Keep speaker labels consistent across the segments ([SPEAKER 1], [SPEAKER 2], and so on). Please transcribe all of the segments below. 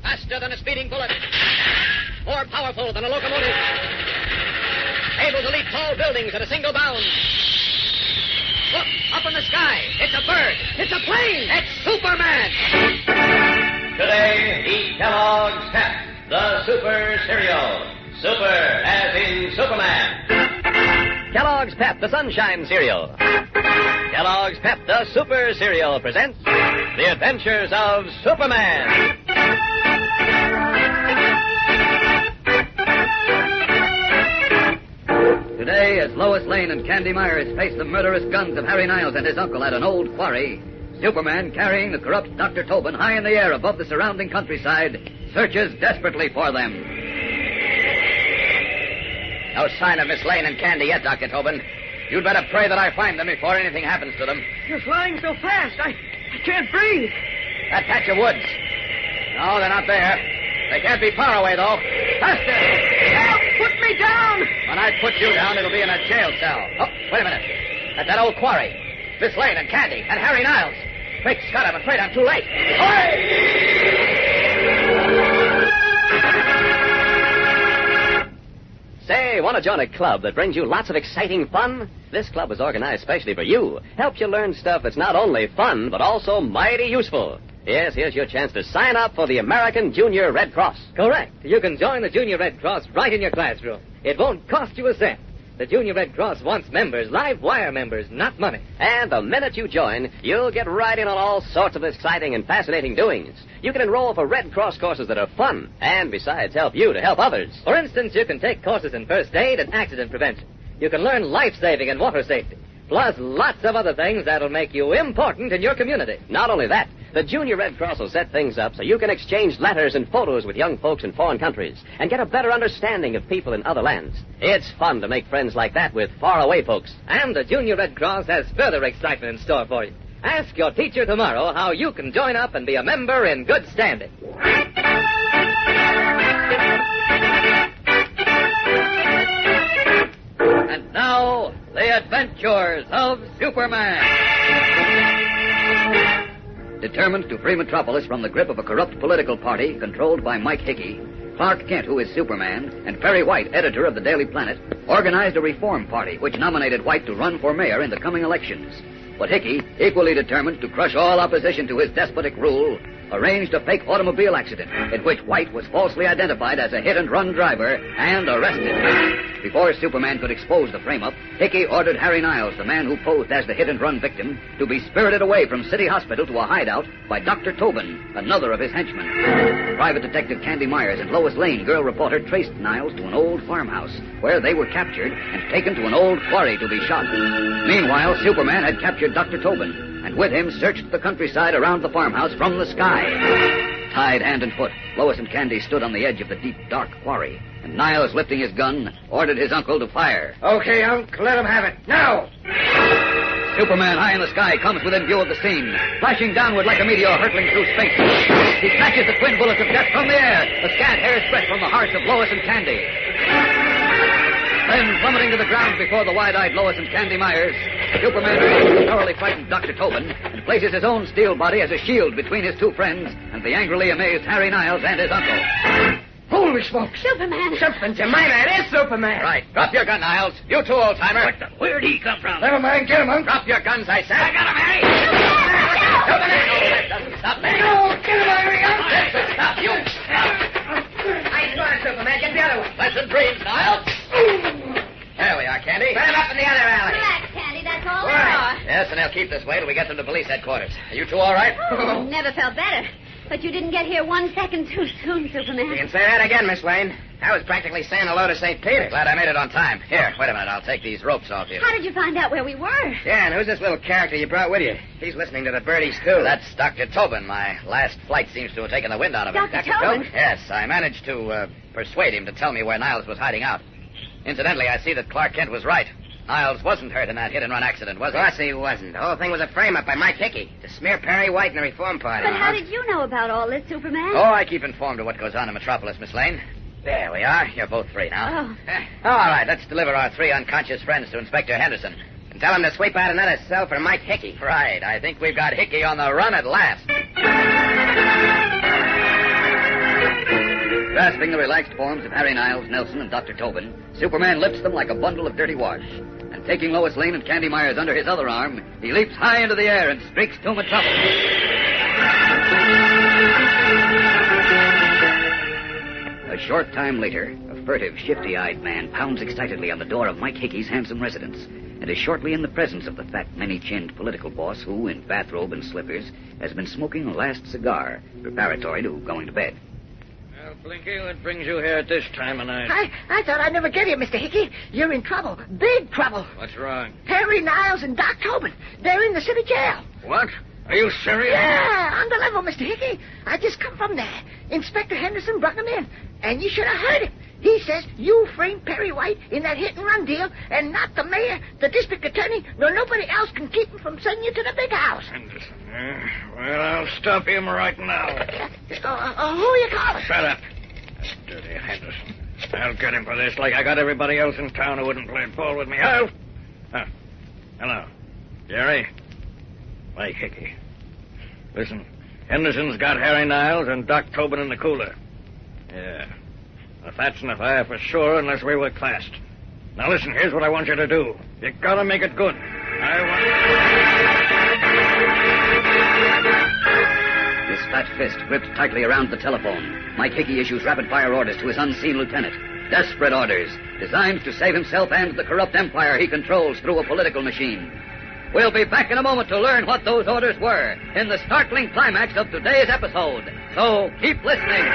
[SPEAKER 1] Faster than a speeding bullet. More powerful than a locomotive. Able to leap tall buildings at a single bound. Look, up in the sky. It's a bird. It's a plane. It's Superman.
[SPEAKER 2] Today, eat Kellogg's Pep, the Super Cereal. Super as in Superman.
[SPEAKER 1] Kellogg's Pep, the Sunshine Cereal. Kellogg's Pep, the Super Cereal presents The Adventures of Superman.
[SPEAKER 3] Today, as Lois Lane and Candy Myers face the murderous guns of Harry Niles and his uncle at an old quarry, Superman, carrying the corrupt Dr. Tobin high in the air above the surrounding countryside, searches desperately for them.
[SPEAKER 1] No sign of Miss Lane and Candy yet, Dr. Tobin. You'd better pray that I find them before anything happens to them.
[SPEAKER 4] You're flying so fast, I can't breathe.
[SPEAKER 1] That patch of woods. No, they're not there. They can't be far away, though. Faster!
[SPEAKER 4] Help! Put me down!
[SPEAKER 1] When I put you down, it'll be in a jail cell. Oh, wait a minute. At that old quarry. Miss Lane and Candy and Harry Niles. Great Scott, I'm afraid I'm too late. Say, want to join a club that brings you lots of exciting fun? This club is organized specially for you. Helps you learn stuff that's not only fun, but also mighty useful. Yes, here's your chance to sign up for the American Junior Red Cross.
[SPEAKER 5] Correct. You can join the Junior Red Cross right in your classroom. It won't cost you a cent. The Junior Red Cross wants members, live wire members, not money.
[SPEAKER 1] And the minute you join, you'll get right in on all sorts of exciting and fascinating doings. You can enroll for Red Cross courses that are fun, and besides help you to help others.
[SPEAKER 5] For instance, you can take courses in first aid and accident prevention. You can learn life-saving and water safety, plus lots of other things that'll make you important in your community.
[SPEAKER 1] Not only that, the Junior Red Cross will set things up so you can exchange letters and photos with young folks in foreign countries and get a better understanding of people in other lands. It's fun to make friends like that with faraway folks.
[SPEAKER 5] And the Junior Red Cross has further excitement in store for you. Ask your teacher tomorrow how you can join up and be a member in good standing.
[SPEAKER 3] And now, the adventures of Superman. Determined to free Metropolis from the grip of a corrupt political party controlled by Mike Hickey, Clark Kent, who is Superman, and Perry White, editor of the Daily Planet, organized a reform party which nominated White to run for mayor in the coming elections. But Hickey, equally determined to crush all opposition to his despotic rule, arranged a fake automobile accident in which White was falsely identified as a hit-and-run driver and arrested. Before Superman could expose the frame-up, Hickey ordered Harry Niles, the man who posed as the hit-and-run victim, to be spirited away from City Hospital to a hideout by Dr. Tobin, another of his henchmen. Private Detective Candy Myers and Lois Lane, girl reporter, traced Niles to an old farmhouse, where they were captured and taken to an old quarry to be shot. Meanwhile, Superman had captured Dr. Tobin, and with him searched the countryside around the farmhouse from the sky. Tied hand and foot, Lois and Candy stood on the edge of the deep, dark quarry, and Niles, lifting his gun, ordered his uncle to fire.
[SPEAKER 4] Okay, Unc, let him have it. Now!
[SPEAKER 3] Superman, high in the sky, comes within view of the scene, flashing downward like a meteor hurtling through space. He snatches the twin bullets of death from the air, a scant hair's breadth from the hearts of Lois and Candy. Then, plummeting to the ground before the wide-eyed Lois and Candy Myers, Superman takes the thoroughly frightened Dr. Tobin and places his own steel body as a shield between his two friends and the angrily amazed Harry Niles and his uncle.
[SPEAKER 4] Holy smokes!
[SPEAKER 6] Superman!
[SPEAKER 4] Something, Jemima, it is Superman!
[SPEAKER 1] Right. Drop your gun, Niles. You too, old-timer.
[SPEAKER 3] Where'd he come from?
[SPEAKER 4] Never mind, get him, Unc.
[SPEAKER 1] Drop your guns, I said. I got him, Harry. Superman! No, that doesn't stop me.
[SPEAKER 4] No, get him, Harry, Unc.
[SPEAKER 1] This will stop you.
[SPEAKER 4] I saw it, Superman. Get the other one.
[SPEAKER 1] Pleasant dreams, Niles. There we are, Candy.
[SPEAKER 4] Put him up in the other alley.
[SPEAKER 6] Relax, Candy, that's all
[SPEAKER 4] All right.
[SPEAKER 1] Yes, and they'll keep this way till we get them to police headquarters. Are you two all right?
[SPEAKER 6] Oh, never felt better. But you didn't get here 1 second too soon, Superman.
[SPEAKER 4] You can say that again, Miss Lane. I was practically saying hello to St. Peter.
[SPEAKER 1] Glad I made it on time. Here, wait a minute. I'll take these ropes off you.
[SPEAKER 6] How did you find out where we were?
[SPEAKER 4] Yeah, and who's this little character you brought with you? He's listening to the birdies, too.
[SPEAKER 1] That's Dr. Tobin. My last flight seems to have taken the wind out of him.
[SPEAKER 6] Dr. Tobin?
[SPEAKER 1] Yes, I managed to persuade him to tell me where Niles was hiding out. Incidentally, I see that Clark Kent was right. Niles wasn't hurt in that hit-and-run accident, was he?
[SPEAKER 4] Of course he wasn't. The whole thing was a frame-up by Mike Hickey to smear Perry White and the Reform Party.
[SPEAKER 6] But how did you know about all this, Superman?
[SPEAKER 1] Oh, I keep informed of what goes on in Metropolis, Miss Lane. There we are. You're both free now.
[SPEAKER 6] Oh.
[SPEAKER 1] All right, let's deliver our 3 unconscious friends to Inspector Henderson.
[SPEAKER 4] And tell him to sweep out another cell for Mike Hickey.
[SPEAKER 1] Right. I think we've got Hickey on the run at last.
[SPEAKER 3] Grasping the relaxed forms of Harry Niles, Nelson, and Dr. Tobin, Superman lifts them like a bundle of dirty wash. And taking Lois Lane and Candy Myers under his other arm, he leaps high into the air and streaks to Metropolis. A short time later, a furtive, shifty-eyed man pounds excitedly on the door of Mike Hickey's handsome residence, and is shortly in the presence of the fat, many-chinned political boss who, in bathrobe and slippers, has been smoking a last cigar, preparatory to going to bed.
[SPEAKER 7] Well, Blinky, what brings you here at this time of night?
[SPEAKER 8] I thought I'd never get you, Mr. Hickey. You're in trouble. Big trouble.
[SPEAKER 7] What's wrong?
[SPEAKER 8] Harry Niles and Doc Tobin. They're in the city jail.
[SPEAKER 7] What? Are you serious?
[SPEAKER 8] Yeah, on the level, Mr. Hickey. I just come from there. Inspector Henderson brought them in. And you should have heard it. He says you framed Perry White in that hit-and-run deal, and not the mayor, the district attorney, nor nobody else can keep him from sending you to the big house.
[SPEAKER 7] Henderson, well, I'll stop him right now.
[SPEAKER 8] Who are you calling?
[SPEAKER 7] Shut up. That dirty Henderson. I'll get him for this like I got everybody else in town who wouldn't play ball with me. Hello. Jerry? Mike Hickey. Listen, Henderson's got Harry Niles and Doc Tobin in the cooler. Yeah. If that's in the fire for sure, unless we work fast. Now listen, here's what I want you to do. You gotta make it good.
[SPEAKER 3] His fat fist gripped tightly around the telephone. Mike Hickey issues rapid-fire orders to his unseen lieutenant. Desperate orders, designed to save himself and the corrupt empire he controls through a political machine. We'll be back in a moment to learn what those orders were in the startling climax of today's episode. So keep listening.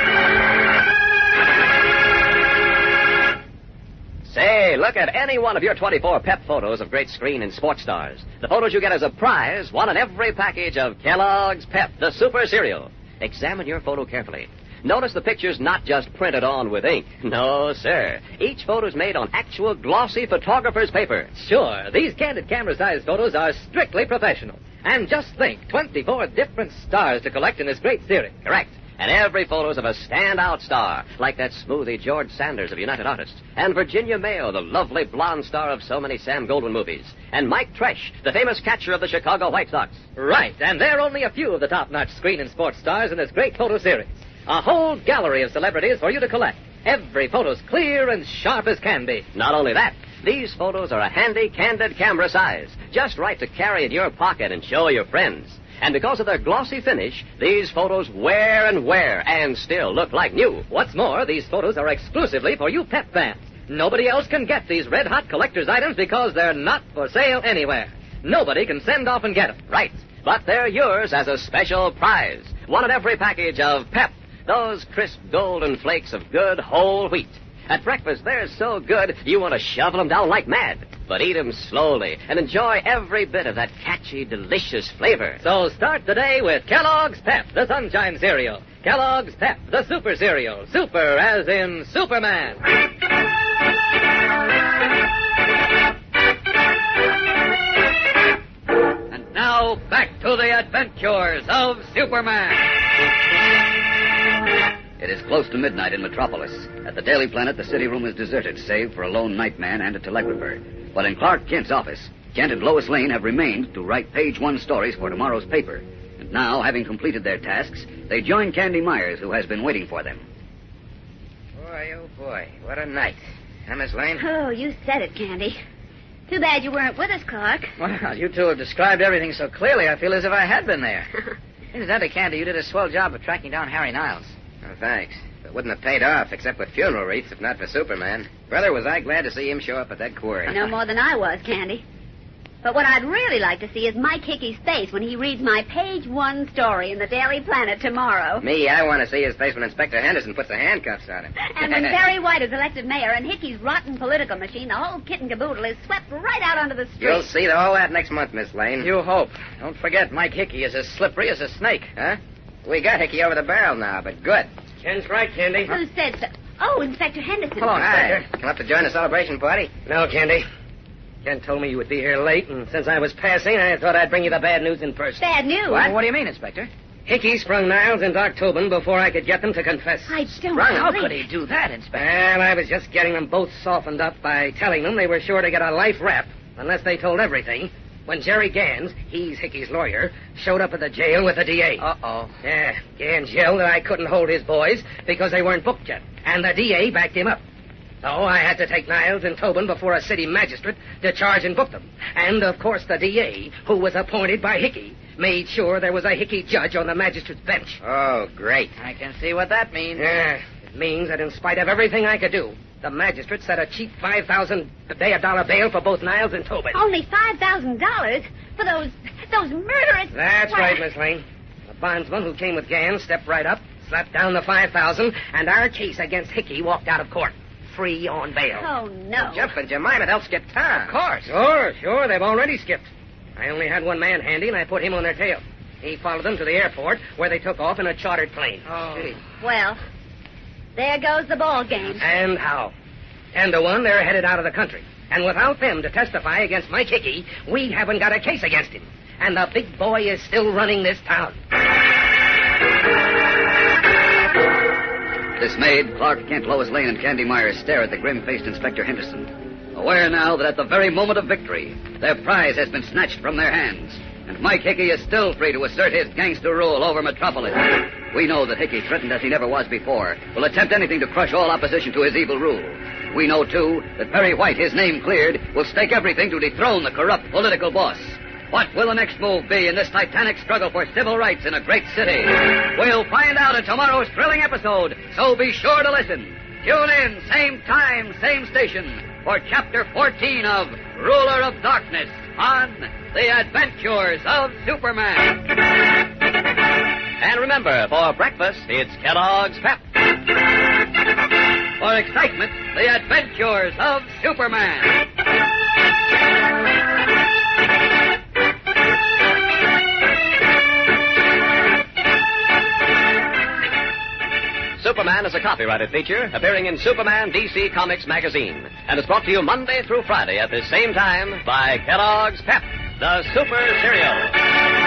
[SPEAKER 2] Say, look at any one of your 24 pep photos of great screen and sports stars. The photos you get as a prize, one in every package of Kellogg's Pep, the super cereal. Examine your photo carefully. Notice the picture's not just printed on with ink. No, sir. Each photo's made on actual glossy photographer's paper.
[SPEAKER 5] Sure, these candid camera-sized photos are strictly professional. And just think, 24 different stars to collect in this great series.
[SPEAKER 2] Correct. And every photo's of a standout star, like that smoothie George Sanders of United Artists, and Virginia Mayo, the lovely blonde star of so many Sam Goldwyn movies, and Mike Tresh, the famous catcher of the Chicago White Sox.
[SPEAKER 5] Right, and they're only a few of the top-notch screen and sports stars in this great photo series. A whole gallery of celebrities for you to collect. Every photo's clear and sharp as can be.
[SPEAKER 2] Not only that, these photos are a handy, candid camera size, just right to carry in your pocket and show your friends. And because of their glossy finish, these photos wear and still look like new.
[SPEAKER 5] What's more, these photos are exclusively for you pep fans. Nobody else can get these red-hot collector's items because they're not for sale anywhere. Nobody can send off and get them.
[SPEAKER 2] Right, but they're yours as a special prize. One in every package of Pep, those crisp golden flakes of good whole wheat. At breakfast, they're so good, you want to shovel them down like mad. But eat them slowly and enjoy every bit of that catchy, delicious flavor.
[SPEAKER 5] So start the day with Kellogg's Pep, the Sunshine Cereal. Kellogg's Pep, the Super Cereal. Super as in Superman.
[SPEAKER 3] And now, back to the adventures of Superman. It is close to midnight in Metropolis. At the Daily Planet, the city room is deserted, save for a lone nightman and a telegrapher. But in Clark Kent's office, Kent and Lois Lane have remained to write page-one stories for tomorrow's paper. And now, having completed their tasks, they join Candy Myers, who has been waiting for them.
[SPEAKER 4] Boy, oh boy, what a night. Huh, Miss Lane?
[SPEAKER 6] Oh, you said it, Candy. Too bad you weren't with us, Clark.
[SPEAKER 8] Well, you two have described everything so clearly, I feel as if I had been there. Incidentally, Candy, you did a swell job of tracking down Harry Niles.
[SPEAKER 4] Oh, thanks. It wouldn't have paid off except with funeral wreaths if not for Superman. Brother, was I glad to see him show up at that quarry.
[SPEAKER 6] No more than I was, Candy. But what I'd really like to see is Mike Hickey's face when he reads my page-one story in the Daily Planet tomorrow.
[SPEAKER 4] Me, I want to see his face when Inspector Henderson puts the handcuffs on him.
[SPEAKER 6] And when Perry White is elected mayor and Hickey's rotten political machine, the whole kit and caboodle is swept right out onto the street.
[SPEAKER 4] You'll see all that next month, Miss Lane.
[SPEAKER 8] You hope. Don't forget, Mike Hickey is as slippery as a snake.
[SPEAKER 4] Huh? We got Hickey over the barrel now, but good.
[SPEAKER 7] Ken's right, Candy.
[SPEAKER 6] Who said so? Oh, Inspector Henderson.
[SPEAKER 8] Hello,
[SPEAKER 4] Hi.
[SPEAKER 8] Inspector.
[SPEAKER 4] Come up to join the celebration party?
[SPEAKER 7] No, Candy. Ken told me you would be here late, and since I was passing, I thought I'd bring you the bad news in person.
[SPEAKER 6] Bad news.
[SPEAKER 8] What do you mean, Inspector?
[SPEAKER 7] Hickey sprung Niles and Doc Tobin before I could get them to confess.
[SPEAKER 6] I don't
[SPEAKER 8] How
[SPEAKER 6] believe
[SPEAKER 8] could he do that, Inspector?
[SPEAKER 7] Well, I was just getting them both softened up by telling them they were sure to get a life rap unless they told everything,
[SPEAKER 1] when Jerry Gans, he's Hickey's lawyer, showed up at the jail with the DA.
[SPEAKER 5] Uh-oh.
[SPEAKER 1] Yeah, Gans yelled that I couldn't hold his boys because they weren't booked yet, and the DA backed him up. So I had to take Niles and Tobin before a city magistrate to charge and book them. And, of course, the DA, who was appointed by Hickey, made sure there was a Hickey judge on the magistrate's bench.
[SPEAKER 4] Oh, great.
[SPEAKER 5] I can see what that means.
[SPEAKER 1] Yeah, it means that in spite of everything I could do, the magistrate set a cheap $5,000 a dollar bail for both Niles and Tobin.
[SPEAKER 6] Only $5,000 for those murderous...
[SPEAKER 1] That's
[SPEAKER 6] Why-
[SPEAKER 1] right, Miss Lane. The bondsman who came with Gans stepped right up, slapped down the $5,000, and our case against Hickey walked out of court, free on bail.
[SPEAKER 6] Oh, no.
[SPEAKER 4] Jeff and Jemima, they'll skip town.
[SPEAKER 1] Of course. Sure. They've already skipped. I only had one man handy, and I put him on their tail. He followed them to the airport, where they took off in a chartered plane.
[SPEAKER 5] Oh.
[SPEAKER 6] Well, there goes the ball game.
[SPEAKER 1] And how? 10-1, they're headed out of the country. And without them to testify against Mike Hickey, we haven't got a case against him. And the big boy is still running this town.
[SPEAKER 3] Dismayed, Clark Kent, Lois Lane, and Candy Myers stare at the grim-faced Inspector Henderson, aware now that at the very moment of victory, their prize has been snatched from their hands, and Mike Hickey is still free to assert his gangster rule over Metropolis. We know that Hickey, threatened as he never was before, will attempt anything to crush all opposition to his evil rule. We know, too, that Perry White, his name cleared, will stake everything to dethrone the corrupt political boss. What will the next move be in this titanic struggle for civil rights in a great city? We'll find out in tomorrow's thrilling episode, so be sure to listen. Tune in, same time, same station, for Chapter 14 of Ruler of Darkness on The Adventures of Superman.
[SPEAKER 2] And remember, for breakfast, it's Kellogg's Pep.
[SPEAKER 3] For excitement, The Adventures of Superman.
[SPEAKER 2] Superman is a copyrighted feature appearing in Superman DC Comics magazine and is brought to you Monday through Friday at the same time by Kellogg's Pep, the Super Cereal.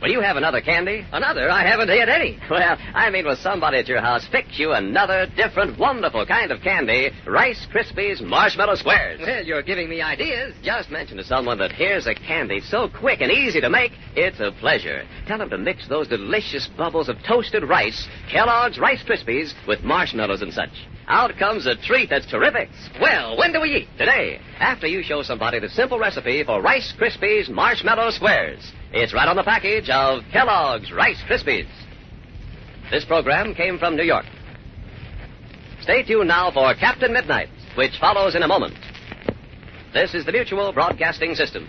[SPEAKER 2] Will you have another candy?
[SPEAKER 5] Another? I haven't had any.
[SPEAKER 2] Well, I mean, will somebody at your house fix you another different, wonderful kind of candy, Rice Krispies Marshmallow Squares?
[SPEAKER 5] Well, you're giving me ideas.
[SPEAKER 2] Just mention to someone that here's a candy so quick and easy to make, it's a pleasure. Tell them to mix those delicious bubbles of toasted rice, Kellogg's Rice Krispies, with marshmallows and such. Out comes a treat that's terrific.
[SPEAKER 5] Well, when do we eat?
[SPEAKER 2] Today, after you show somebody the simple recipe for Rice Krispies Marshmallow Squares. It's right on the package of Kellogg's Rice Krispies. This program came from New York. Stay tuned now for Captain Midnight, which follows in a moment. This is the Mutual Broadcasting System.